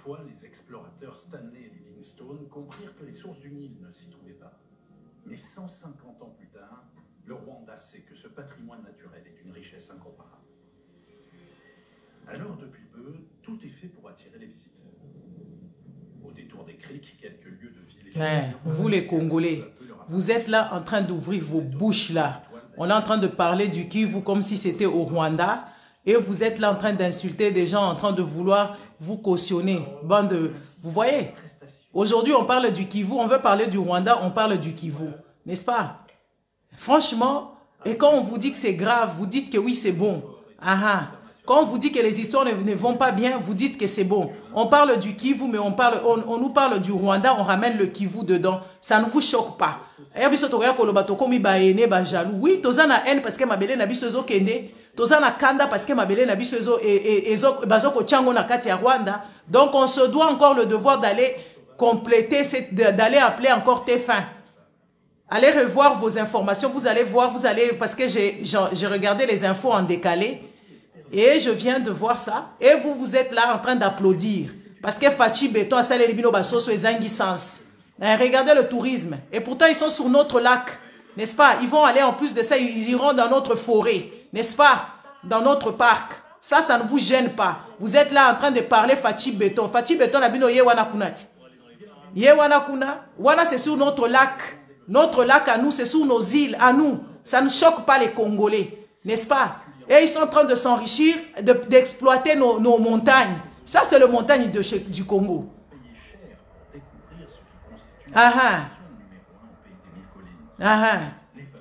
fois, les explorateurs Stanley et Livingstone comprirent que les sources du Nil ne s'y trouvaient pas. Mais 150 ans plus tard, le Rwanda sait que ce patrimoine naturel est d'une richesse incomparable. Alors, depuis peu, tout est fait pour attirer les visiteurs. Au détour des criques, quelques lieux de ville... Vous les Congolais, vous êtes là en train d'ouvrir vos bouches là. On est en train de parler du Kivu comme si c'était au Rwanda. Et vous êtes là en train d'insulter des gens, en train de vouloir vous cautionner. Vous voyez? Aujourd'hui, on parle du Kivu, on veut parler du Rwanda, on parle du Kivu. N'est-ce pas? Franchement, et quand on vous dit que c'est grave, vous dites que oui, c'est bon. Quand on vous dit que les histoires ne vont pas bien, vous dites que c'est bon. On parle du Kivu, mais on nous parle du Rwanda, on ramène le Kivu dedans. Ça ne vous choque pas. Oui, toza na haine parce que mabele na biso ezo kende, toza na kanda parce que mabele na biso ezo bazoko tchango na kati ya Rwanda. Donc on se doit encore le devoir d'aller compléter, d'aller appeler encore TF1. Allez revoir vos informations, vous allez voir, parce que j'ai regardé les infos en décalé et je viens de voir ça. Et vous êtes là en train d'applaudir parce que Fachi Beton a salé les bino basoso et zangi sens. Regardez le tourisme. Et pourtant, ils sont sur notre lac. N'est-ce pas? Ils vont aller en plus de ça, ils iront dans notre forêt. N'est-ce pas? Dans notre parc. Ça ne vous gêne pas. Vous êtes là en train de parler Fachi Beton. Fachi Beton, la bino yewana kunati. Yewana kuna. Wana, c'est sur notre lac. Notre lac à nous, c'est sur nos îles à nous. Ça ne choque pas les Congolais. N'est-ce pas? Et ils sont en train de s'enrichir, d'exploiter nos montagnes. Ça, c'est le montagne du Congo.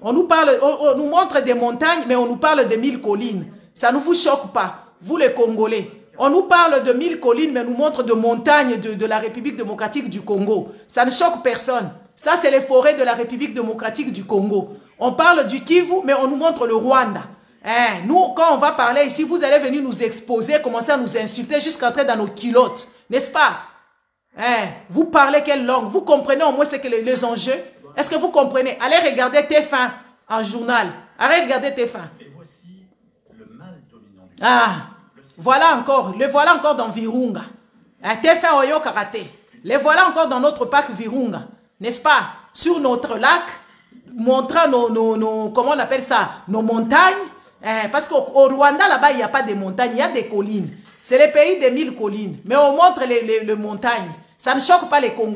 On nous parle, on nous montre des montagnes, mais on nous parle de 1000 collines. Ça ne vous choque pas, vous les Congolais. On nous parle de 1000 collines, mais on nous montre de montagnes de la République démocratique du Congo. Ça ne choque personne. Ça, c'est les forêts de la République démocratique du Congo. On parle du Kivu, mais on nous montre le Rwanda. Nous, quand on va parler ici, vous allez venir nous exposer, commencer à nous insulter jusqu'à entrer dans nos culottes. N'est-ce pas? Vous parlez quelle langue? Vous comprenez au moins ce que les enjeux? Est-ce que vous comprenez? Allez regarder TF1 en journal. Allez regarder TF1. Voilà encore. Le voilà encore dans Virunga. TF1 Oyo Karaté. Le voilà encore dans notre parc Virunga. N'est-ce pas? Sur notre lac, montrant comment on appelle ça? Nos montagnes. Parce qu'au Rwanda, là-bas, il n'y a pas de montagnes, il y a des collines. C'est le pays des 1000 collines. Mais on montre les montagnes. Ça ne choque pas les Congolais.